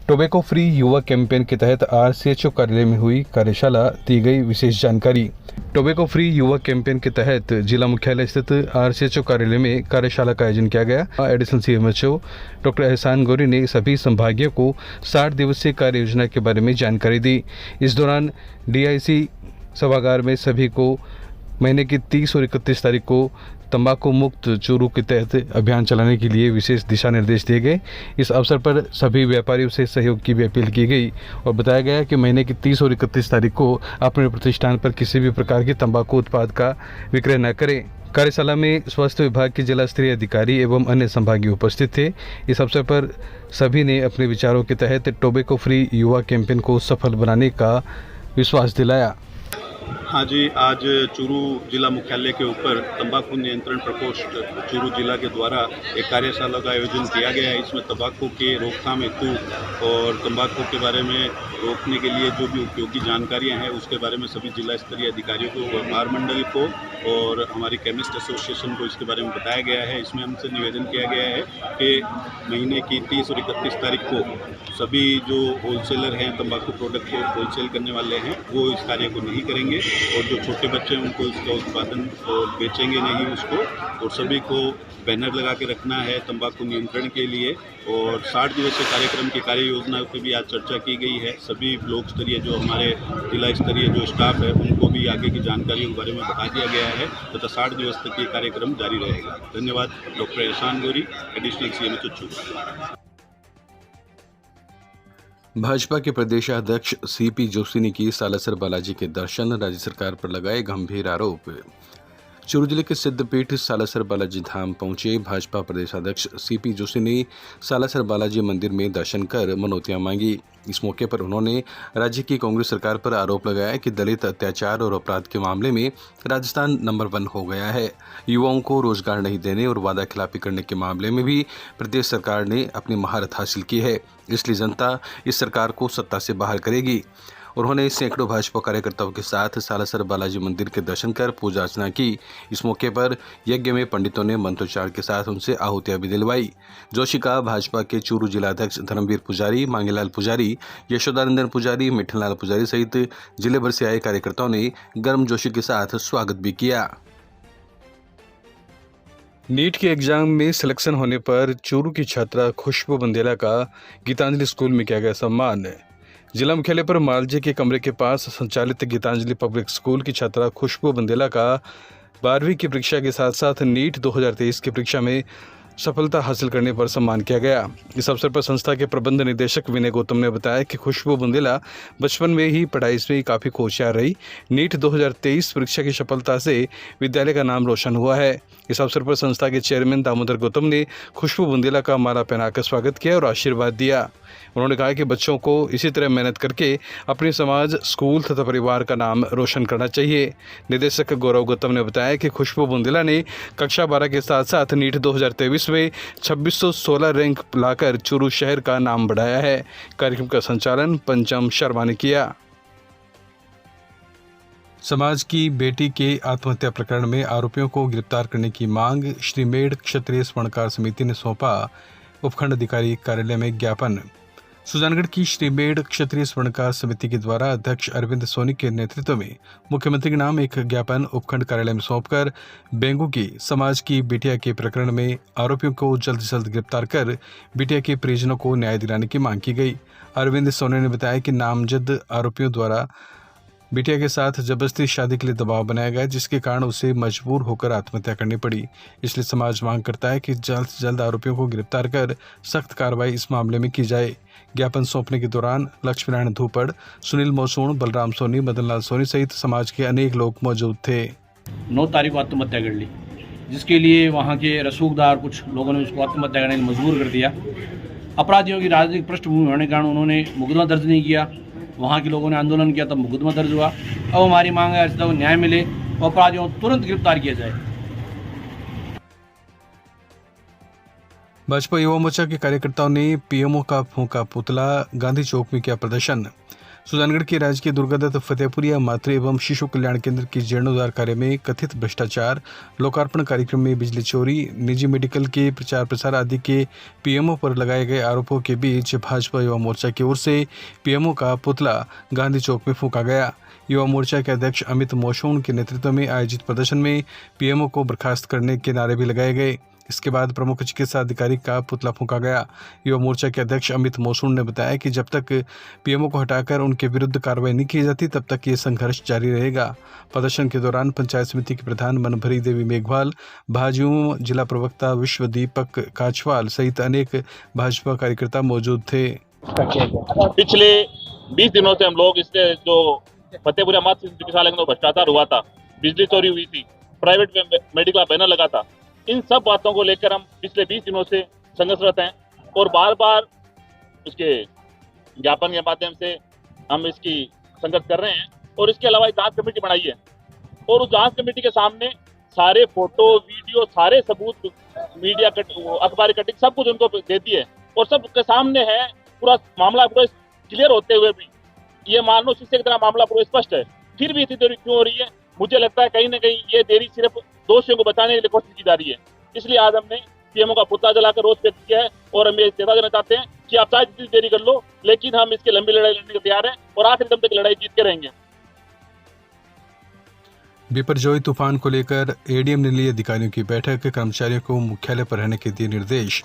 Tobacco free युवा campaign के तहत आरसीएचओ कार्यालय में हुई कार्यशाला दी गई विशेष जानकारी। टोबैको फ्री युवा कैंपेन के तहत जिला मुख्यालय स्थित आरसीएचओ कार्यालय में कार्यशाला का आयोजन किया गया। एडिशनल सीएमएचओ डॉक्टर एहसान गौरी ने सभी संभागियों को 60 दिवसीय कार्य योजना के बारे में जानकारी दी। इस दौरान डीआईसी सभागार में सभी को महीने की 30 और 31 तारीख को तंबाकू मुक्त चूरू के तहत अभियान चलाने के लिए विशेष दिशा निर्देश दिए गए। इस अवसर पर सभी व्यापारियों से सहयोग की भी अपील की गई और बताया गया कि महीने की 30 और 31 तारीख को अपने प्रतिष्ठान पर किसी भी प्रकार के तंबाकू उत्पाद का विक्रय न करें। कार्यशाला में स्वास्थ्य विभाग के जिला स्तरीय अधिकारी एवं अन्य संभागीय उपस्थित थे। इस अवसर पर सभी ने अपने विचारों के तहत टोबैको फ्री युवा कैंपेन को सफल बनाने का विश्वास दिलाया। हाँ जी, आज चूरू जिला मुख्यालय के ऊपर तंबाकू नियंत्रण प्रकोष्ठ चूरू जिला के द्वारा एक कार्यशाला का आयोजन किया गया है। इसमें तंबाकू के रोकथाम हेतु और तंबाकू के बारे में रोकने के लिए जो भी उपयोगी जानकारियां हैं उसके बारे में सभी जिला स्तरीय अधिकारियों को, व्यापार मंडल को और हमारी केमिस्ट एसोसिएशन को इसके बारे में बताया गया है। इसमें हमसे निवेदन किया गया है कि महीने की 30 और 31 तारीख को सभी जो होलसेलर हैं, तंबाकू प्रोडक्ट को होलसेल करने वाले हैं, वो इस कार्य को नहीं करेंगे और जो छोटे बच्चे हैं उनको इसका उत्पादन और बेचेंगे नहीं उसको। और सभी को बैनर लगा के रखना है तंबाकू नियंत्रण के लिए। और 60 दिवसीय कार्यक्रम की कार्य योजना पर भी आज चर्चा की गई है। सभी ब्लॉक स्तरीय जो हमारे जिला स्तरीय जो स्टाफ है उनको भी आगे की जानकारियों के बारे में बता दिया गया है तथा 60 दिवस तक ये कार्यक्रम जारी रहेगा। धन्यवाद। डॉक्टर एहसान गौरी, एडिशनल सीएमएचओ चूरू। भाजपा के प्रदेशाध्यक्ष सीपी जोशी ने की सालासर बालाजी के दर्शन, राज्य सरकार पर लगाए गंभीर आरोप। चूरू जिले के सिद्धपीठ सालासर बालाजी धाम पहुंचे भाजपा प्रदेशाध्यक्ष सीपी जोशी ने सालासर बालाजी मंदिर में दर्शन कर मनौतियां मांगी। इस मौके पर उन्होंने राज्य की कांग्रेस सरकार पर आरोप लगाया कि दलित अत्याचार और अपराध के मामले में राजस्थान नंबर 1 हो गया है। युवाओं को रोजगार नहीं देने और वादा खिलाफी करने के मामले में भी प्रदेश सरकार ने अपनी महारत हासिल की है, इसलिए जनता इस सरकार को सत्ता से बाहर करेगी। उन्होंने सैकड़ों भाजपा कार्यकर्ताओं के साथ सालासर बालाजी मंदिर के दर्शन कर पूजा अर्चना की। इस मौके पर यज्ञ में पंडितों ने मंत्रोच्चार के साथ उनसे आहुतियां भी दिलवाई। जोशी का भाजपा के चूरू जिलाध्यक्ष धर्मवीर पुजारी, मांगेलाल पुजारी, यशोदानंदन पुजारी, मिठनलाल पुजारी सहित जिले भर से आए कार्यकर्ताओं ने गर्म जोशी के साथ स्वागत भी किया। नीट के एग्जाम में सिलेक्शन होने पर चूरू की छात्रा खुशबू बंदेला का गीतांजलि स्कूल में किया गया सम्मान। जिला मुख्यालय पर मालजे के कमरे के पास संचालित गीतांजलि पब्लिक स्कूल की छात्रा खुशबू बंदेला का 12वीं की परीक्षा के साथ साथ नीट 2023 की परीक्षा में सफलता हासिल करने पर सम्मान किया गया। इस अवसर पर संस्था के प्रबंध निदेशक विनय गौतम ने बताया कि खुशबू बंदेला बचपन में ही पढ़ाई में काफ़ी होशियार रही। नीट 2023 परीक्षा की सफलता से विद्यालय का नाम रोशन हुआ है। इस अवसर पर संस्था के चेयरमैन दामोदर गौतम ने खुशबू बंदेला का माला पहनाकर स्वागत किया और आशीर्वाद दिया। उन्होंने कहा कि बच्चों को इसी तरह मेहनत करके अपने समाज, स्कूल तथा परिवार का नाम रोशन करना चाहिए। निदेशक गौरव गौतम ने बताया कि खुशबू बंदेला ने कक्षा 12 के साथ साथ नीट 2023 में 2616 रैंक लाकर चूरू शहर का नाम बढ़ाया है। कार्यक्रम का संचालन पंचम शर्मा ने किया। समाज की बेटी के आत्महत्या प्रकरण में आरोपियों को गिरफ्तार करने की मांग श्रीमेड़ क्षत्रिय स्वर्णकार समिति ने सौंपा उपखंड अधिकारी कार्यालय में ज्ञापन। सुजानगढ़ की श्रीमेड़ क्षत्रिय स्वर्णकार समिति के द्वारा अध्यक्ष अरविंद सोनी के नेतृत्व में मुख्यमंत्री के नाम एक ज्ञापन उपखंड कार्यालय में सौंपकर बेंगू की समाज की बिटिया के प्रकरण में आरोपियों को जल्द से जल्द गिरफ्तार कर बिटिया के परिजनों को न्याय दिलाने की मांग की गई। अरविंद सोनी ने बताया कि नामजद आरोपियों द्वारा बिटिया के साथ जबरदस्ती शादी के लिए दबाव बनाया गया, जिसके कारण उसे मजबूर होकर आत्महत्या करनी पड़ी। इसलिए समाज मांग करता है कि जल्द से जल्द आरोपियों को गिरफ्तार कर सख्त कार्रवाई इस मामले में की जाए। ज्ञापन सौंपने के दौरान लक्ष्मीनारायण धूपड़, सुनील मौसूण, बलराम सोनी, मदनलाल सोनी सहित समाज के अनेक लोग मौजूद थे। 9 तारीख को आत्महत्या कर ली, जिसके लिए वहाँ के रसूखदार कुछ लोगों ने उसको आत्महत्या करने में मजबूर कर दिया। अपराधियों की राजनीतिक पृष्ठभूमि होने के कारण उन्होंने मुकदमा दर्ज नहीं किया। वहाँ के लोगों ने आंदोलन किया, तब मुकदमा दर्ज हुआ। अब हमारी मांग है आज तक न्याय मिले और अपराधियों को तुरंत गिरफ्तार किया जाए। भाजपा युवा मोर्चा के कार्यकर्ताओं ने पीएमओ का फूंका पुतला, गांधी चौक में किया प्रदर्शन। सुजानगढ़ के राजकीय दुर्गादत्त फतेहपुरिया मातृ एवं शिशु कल्याण केंद्र के जीर्णोद्धार कार्य में कथित भ्रष्टाचार, लोकार्पण कार्यक्रम में बिजली चोरी, निजी मेडिकल के प्रचार प्रसार आदि के पीएमओ पर लगाए गए आरोपों के बीच भाजपा युवा मोर्चा की ओर से पीएमओ का पुतला गांधी चौक में फूंका गया। युवा मोर्चा के अध्यक्ष अमित मोशून के नेतृत्व में आयोजित प्रदर्शन में पीएमओ को बर्खास्त करने के नारे भी लगाए गए। इसके बाद प्रमुख चिकित्सा अधिकारी का पुतला फूंका गया। युवा मोर्चा के अध्यक्ष अमित मोशून ने बताया कि जब तक पीएमओ को हटाकर उनके विरुद्ध कार्रवाई नहीं की जाती तब तक ये संघर्ष जारी रहेगा। प्रदर्शन के दौरान पंचायत समिति के प्रधान मनभरी देवी मेघवाल, भाजपा जिला प्रवक्ता विश्व दीपक काछवाल सहित अनेक भाजपा कार्यकर्ता मौजूद थे। पिछले 20 दिनों से हम लोग इसके जो फतेहपुरिया मातृ चिकित्सालय में भ्रष्टाचार हुआ था, बिजली चोरी हुई थी, प्राइवेट मेडिकल बैनर लगा था, इन सब बातों को लेकर हम पिछले 20 दिनों से संघर्षरत हैं और बार बार उसके ज्ञापन के माध्यम से हम इसकी संघर्ष कर रहे हैं। और इसके अलावा एक जांच कमेटी बनाई है और उस जांच कमेटी के सामने सारे फोटो, वीडियो, सारे सबूत, मीडिया अखबारी कटिंग सब कुछ उनको दे दी है और सब के सामने है। पूरा मामला पूरा क्लियर होते हुए भी ये मान लो शीशे की तरह मामला पूरा स्पष्ट है, फिर भी इतनी देरी क्यों हो रही है? मुझे लगता है कहीं ना कहीं ये देरी सिर्फ दोषियों को बचाने के लिए कोशिश की जा रही है। इसलिए आज हमने पीएमओ का पुतला जलाकर रोष व्यक्त किया है और हम ये चेता देना चाहते हैं कि आप चाहे जितनी देरी कर लो, लेकिन हम इसकी लंबी लड़ाई लड़ने को तैयार हैं और आखिरी दम तक लड़ाई जीत के रहेंगे। बिपरजॉय तूफान को लेकर एडीएम ने ली अधिकारियों की बैठक, कर्मचारियों को मुख्यालय पर रहने के दिए निर्देश।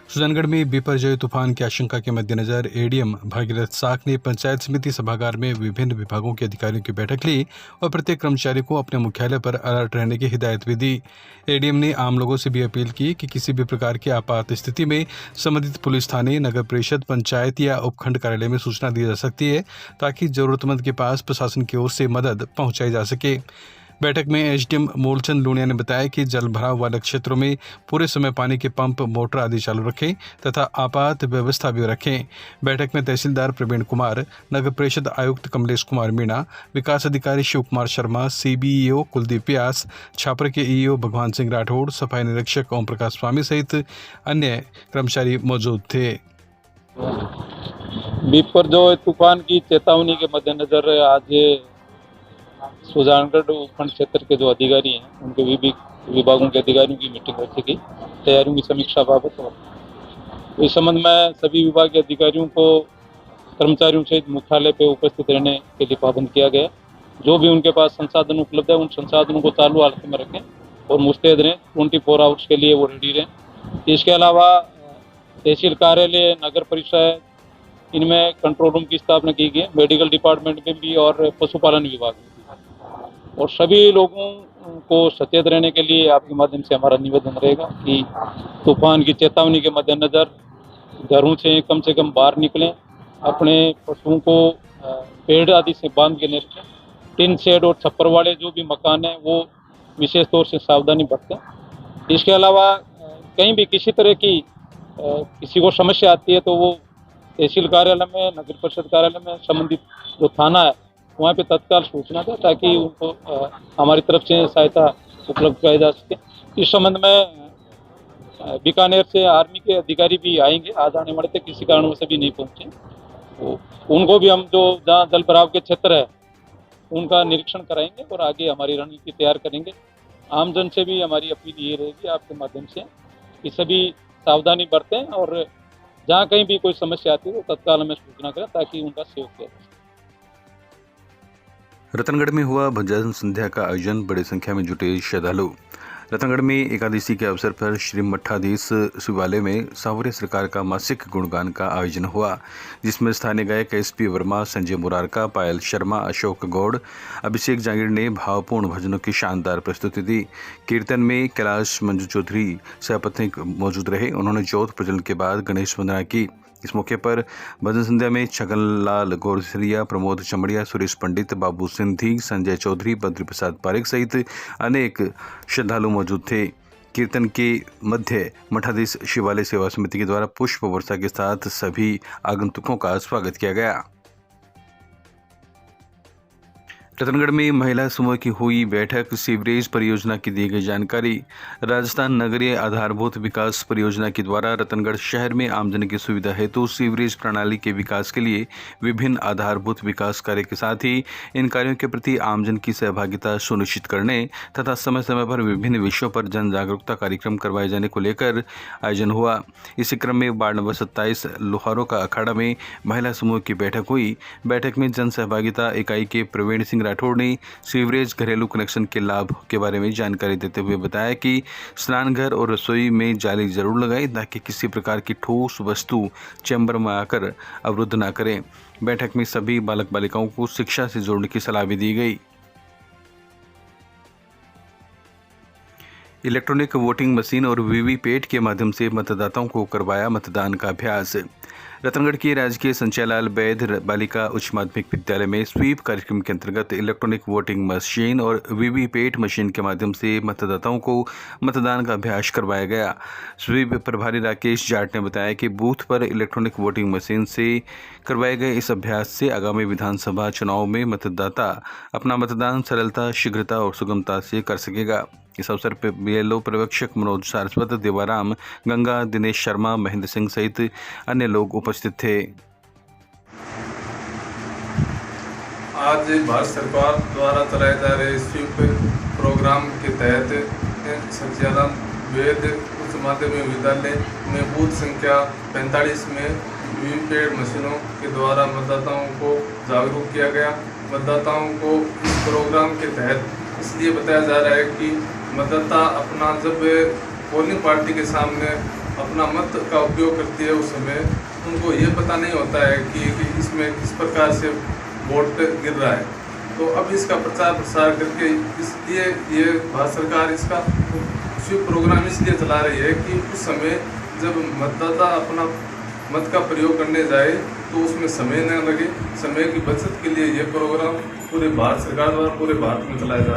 सुजानगढ़ में बिपरजॉय तूफान की आशंका के मद्देनजर एडीएम भागीरथ साख ने पंचायत समिति सभागार में विभिन्न विभागों के अधिकारियों की बैठक ली और प्रत्येक कर्मचारी को अपने मुख्यालय पर अलर्ट रहने की हिदायत भी दी। एडीएम ने आम लोगों से भी अपील की कि किसी भी प्रकार की आपात स्थिति में संबंधित पुलिस थाने, नगर परिषद, पंचायत या उपखंड कार्यालय में सूचना दी जा सकती है ताकि जरूरतमंद के पास प्रशासन की ओर से मदद पहुंचाई जा सके। बैठक में एसडीएम मूलचंद लूणिया ने बताया कि जल भराव वाले क्षेत्रों में पूरे समय पानी के पंप, मोटर आदि चालू रखें तथा आपात व्यवस्था भी रखें। बैठक में तहसीलदार प्रवीण कुमार, नगर परिषद आयुक्त कमलेश कुमार मीणा, विकास अधिकारी शिव कुमार शर्मा, सीबीईओ कुलदीप व्यास, छापर के ईओ भगवान सिंह राठौड़, सफाई निरीक्षक ओम प्रकाश स्वामी सहित अन्य कर्मचारी मौजूद थे। बिपरजॉय तूफान की चेतावनी के मद्देनजर आज सुजानगढ़ उपखंड क्षेत्र के जो अधिकारी हैं उनके विभागों के अधिकारियों की मीटिंग हो सकी, तैयारियों की समीक्षा बाबत। और इस संबंध में सभी विभाग के अधिकारियों को कर्मचारियों सहित मुख्यालय पर उपस्थित रहने के लिए पाबंद किया गया। जो भी उनके पास संसाधन उपलब्ध है उन संसाधनों को चालू हालत में रखें और मुस्तैद रहें, 24 आवर्स के लिए वो रेडी रहें। इसके अलावा तहसील कार्यालय, नगर परिषद, इनमें कंट्रोल रूम की स्थापना की गई है, मेडिकल डिपार्टमेंट में भी और पशुपालन विभाग में भी। और सभी लोगों को सचेत रहने के लिए आपके माध्यम से हमारा निवेदन रहेगा कि तूफान की चेतावनी के मद्देनजर घरों से कम बाहर निकलें, अपने पशुओं को पेड़ आदि से बांध के नहीं रखें। टिन शेड और छप्पर वाले जो भी मकान हैं वो विशेष तौर से सावधानी बरतें। इसके अलावा कहीं भी किसी तरह की किसी को समस्या आती है तो वो तहसील कार्यालय में, नगर परिषद कार्यालय में, संबंधित जो थाना है वहाँ पे तत्काल सूचना दें ताकि उनको हमारी तरफ से सहायता उपलब्ध कराई जा सके। इस संबंध में बीकानेर से आर्मी के अधिकारी भी आएंगे, आज आने वाले थे, किसी कारणों से भी नहीं पहुँचे, तो उनको भी हम जो जहाँ जल भराव के क्षेत्र है उनका निरीक्षण कराएंगे और आगे हमारी रणनीति तैयार करेंगे। आमजन से भी हमारी अपील ये रहेगी आपके माध्यम से कि सभी सावधानी बरतें और जहाँ कहीं भी कोई समस्या आती है तो तत्काल हमें सूचना करें ताकि उनका सहयोग किया जाए। रतनगढ़ में हुआ भजन संध्या का आयोजन, बड़ी संख्या में जुटे श्रद्धालु। रतनगढ़ में एकादशी के अवसर पर श्री मठाधीश शिवालय में सांवरिया सरकार का मासिक गुणगान का आयोजन हुआ, जिसमें स्थानीय गायक एसपी वर्मा, संजय मुरारका, पायल शर्मा, अशोक गौड़, अभिषेक जांगीर ने भावपूर्ण भजनों की शानदार प्रस्तुति दी। कीर्तन में कैलाश मंजू चौधरी सपत्नीक मौजूद रहे। उन्होंने ज्योत प्रज्वलन के बाद गणेश वंदना की। इस मौके पर भजन संध्या में छगनलाल गौरसरिया, प्रमोद चमड़िया, सुरेश पंडित, बाबू सिंधी, संजय चौधरी, बद्री प्रसाद पारिक सहित अनेक श्रद्धालु मौजूद थे। कीर्तन के मध्य मठाधीश शिवालय सेवा समिति के द्वारा पुष्प वर्षा के साथ सभी आगंतुकों का स्वागत किया गया। रतनगढ़ में महिला समूह की हुई बैठक, सीवरेज परियोजना की दी गई जानकारी। राजस्थान नगरीय आधारभूत विकास परियोजना के द्वारा रतनगढ़ शहर में आमजन की सुविधा हेतु सीवरेज प्रणाली के विकास के लिए विभिन्न आधारभूत विकास कार्य के साथ ही इन कार्यों के प्रति आमजन की सहभागिता सुनिश्चित करने तथा समय समय पर विभिन्न विषयों पर जन जागरूकता कार्यक्रम करवाए जाने को लेकर आयोजन हुआ। इसी क्रम में वार्ड नंबर 27 लोहारों का अखाड़ा में महिला समूह की बैठक हुई। बैठक में जन सहभागिता इकाई के प्रवीण सिंह राठौड़ ने सीवरेज घरेलू कनेक्शन के लाभ के बारे में जानकारी देते हुए बताया कि स्नान घर और रसोई में जाली जरूर लगाएं ताकि किसी प्रकार की ठोस वस्तु चैम्बर में आकर अवरुद्ध न करें। बैठक में सभी बालक बालिकाओं को शिक्षा से जोड़ने की सलाह भी दी गई। इलेक्ट्रॉनिक वोटिंग मशीन और वीवीपैट के माध्यम से मतदाताओं को करवाया मतदान का अभ्यास। रतनगढ़ के राजकीय संचयलाल वैध बालिका उच्च माध्यमिक विद्यालय में स्वीप कार्यक्रम के अंतर्गत इलेक्ट्रॉनिक वोटिंग मशीन और वीवीपैट मशीन के माध्यम से मतदाताओं को मतदान का अभ्यास करवाया गया। स्वीप प्रभारी राकेश जाट ने बताया कि बूथ पर इलेक्ट्रॉनिक वोटिंग मशीन से करवाए गए इस अभ्यास से आगामी विधानसभा चुनाव में मतदाता अपना मतदान सरलता, शीघ्रता और सुगमता से कर सकेगा। इस अवसर पर बीएलओ पर्यवेक्षक मनोज सारस्वत, देवाराम, गंगा, दिनेश शर्मा, महेंद्र सिंह सहित अन्य लोग उपस्थित थे। आज भारत सरकार द्वारा चलाए जा रहे स्वीप प्रोग्राम के तहत संचयलाल वैध उच्च माध्यमिक विद्यालय में बूथ संख्या 45 में वीवीपैट मशीनों के द्वारा मतदाताओं को जागरूक किया गया। मतदाताओं को इस प्रोग्राम के तहत इसलिए बताया जा रहा है कि मतदाता अपना जब पोलिंग पार्टी के सामने अपना मत का उपयोग करती है उस समय उनको ये पता नहीं होता है कि इसमें किस प्रकार से वोट गिर रहा है। तो अब इसका प्रचार प्रसार करके इसलिए ये भारत सरकार इसका स्वीप प्रोग्राम इसलिए चला रही है कि उस समय जब मतदाता अपना मत का प्रयोग करने जाए तो उसमें समय न लगे। समय की बचत के लिए ये प्रोग्राम पूरे भारत सरकार द्वारा पूरे भारत में चलाया जा रहा है।